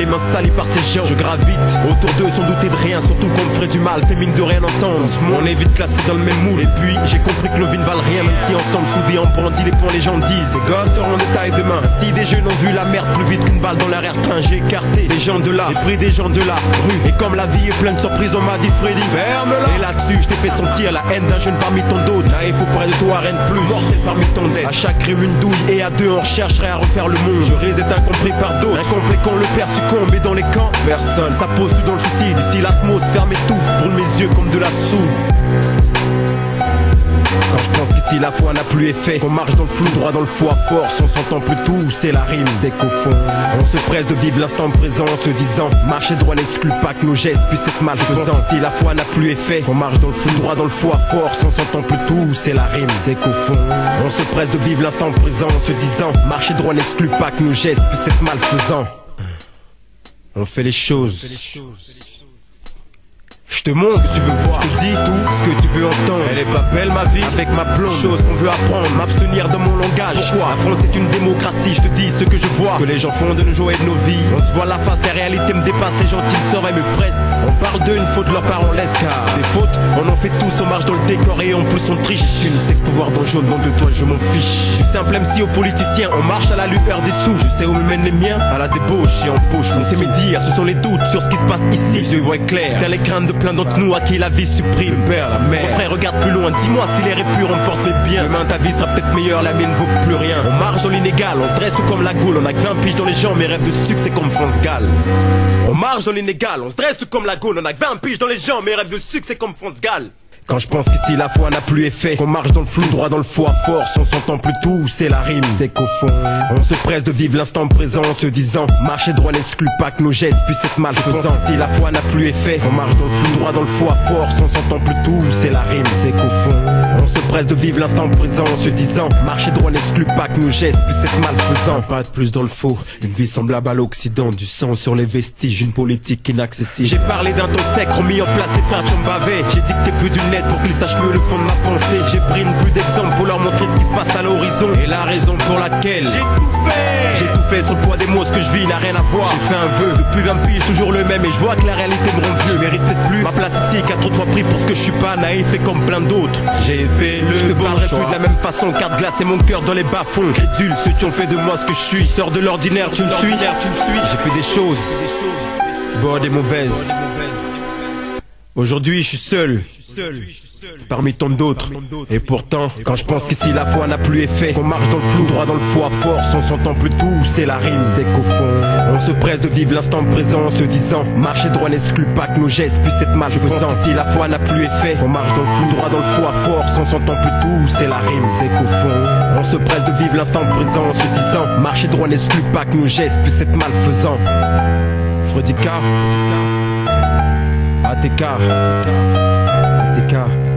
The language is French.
les mains salies par ces gens. Je gravite autour d'eux sans douter de rien, surtout qu'on me ferait du mal, fait mine de rien entendre. On est vite classé dans le même moule. Et puis j'ai compris que nos vies ne valent rien, même si ensemble soudés on brandit les points, les gens disent ces gosses seront de taille demain. Si des jeunes ont vu la merde plus vite qu'une balle dans l'arrière-train, j'ai écarté des gens de là, j'ai pris des gens de la rue. Et comme la vie est pleine de surprises, on m'a dit Freddy, ferme-la. Et là-dessus je t'ai fait sentir la haine d'un jeune parmi tant d'autres. Là il faut près de toi rien de plus mortel parmi tant d'êtres. À chaque crime une douille et à deux on chercherait à refaire le monde. Je risque d'être incompris par d'autres, incomplet quand le père succombe. Et dans les camps, personne, ça pose tout dans le suicide. Ici l'atmosphère m'étouffe, brûle mes yeux comme de la soude. Quand je pense qu'ici la foi n'a plus effet, qu'on marche dans le flou, droit dans le fou à force, on s'entend plus tout, c'est la rime, c'est qu'au fond on se presse de vivre l'instant présent en se disant marcher droit n'exclut pas que nos gestes puissent être malfaisants. Si la foi n'a plus effet, qu'on marche dans le flou, droit dans le fou à force, on s'entend plus tout, c'est la rime, c'est qu'au fond on se presse de vivre l'instant présent en se disant marcher droit n'exclut pas que nos gestes puissent être malfaisants. On fait les choses. Je te montre ce que tu veux voir, je te dis tout ce que tu veux entendre. Elle est pas belle ma vie, avec ma blonde. Chose qu'on veut apprendre, m'abstenir de mon langage. Pourquoi? La France est une démocratie, je te dis ce que je vois, ce que les gens font de nos jours et de nos vies. On se voit la face, la réalité me dépasse, les gentils me sauvent et me pressent. On parle d'eux, une faute de leur part on laisse, car des fautes, on en fait tous, on marche dans le décor et en plus on triche. Tu ne sais que pouvoir dans le jaune, donc de toi je m'en fiche. Du simple MC aux politiciens, on marche à la lueur des sous. Je sais où me mènent les miens, à la débauche et en poche. C'est mes dires, ce sont les doutes sur ce qui se passe ici. Je vois clair, t'as les craintes de plein d'entre nous à qui la vie supprime. Le père, la mère, mon frère regarde plus loin, dis-moi si les répurs emportent mes biens. Demain ta vie sera peut-être meilleure, la mienne vaut plus rien. On marche dans l'inégal, on se dresse tout comme la goule. On a que 20 piges dans les jambes, mes rêves de succès comme France Gall. On marche dans l'inégal, on se dresse tout comme la goule. On a que 20 piges dans les jambes, mes rêves de succès comme France Gall. Quand je pense qu'ici la foi n'a plus effet, qu'on marche dans le flou, droit dans le fou à force, on s'entend plus tout, c'est la rime, c'est qu'au fond on se presse de vivre l'instant présent en se disant marcher droit n'exclut pas que nos gestes puissent être malfaisants. Si la foi n'a plus effet, qu'on marche dans le flou, droit dans le fou à force, on s'entend plus tout, c'est la rime, c'est qu'au fond on se presse de vivre l'instant présent en se disant marcher droit n'exclut pas que nos gestes puissent être malfaisants. Pas de plus dans le faux, une vie semblable à l'Occident, du sang sur les vestiges, une politique inaccessible. J'ai parlé d'un ton sec, remis en place les frères Tchombavé. J'ai dicté plus d'une lettre pour qu'ils sachent mieux le fond de ma pensée. J'ai pris une pluie d'exemples pour leur montrer ce qui se passe à l'horizon et la raison pour laquelle j'ai tout fait sur le poids des mots, ce que je vis n'a rien à voir. J'ai fait un vœu, depuis 20 piges toujours le même et je vois que la réalité me rend vieux. Je mérite peut-être plus ma place ici, qu'à trop de fois pris pour ce que je suis pas naïf et comme plein d'autres. J'ai fait le je te parlerai plus de la même façon, carte glace et mon cœur dans les bas-fonds. Crédule, ceux qui ont fait de moi ce que je suis. Sors de l'ordinaire, tu me suis. J'ai fait des choses bonnes et mauvaises. Aujourd'hui je suis seul parmi tant d'autres. Et pourtant, quand je pense qu'ici la foi n'a plus effet, qu'on marche dans le flou, droit dans le fou à force, on s'entend plus tout, c'est la rime, c'est qu'au fond on se presse de vivre l'instant présent en se disant marcher droit n'exclut pas que nos gestes puissent être malfaisants. Si la foi n'a plus effet, qu'on marche dans le flou, droit dans le fou à force, on s'entend plus tout, c'est la rime, c'est qu'au fond on se presse de vivre l'instant présent en se disant marcher droit n'exclut pas que nos gestes puissent être malfaisants. Freddy K, ATK, ATK.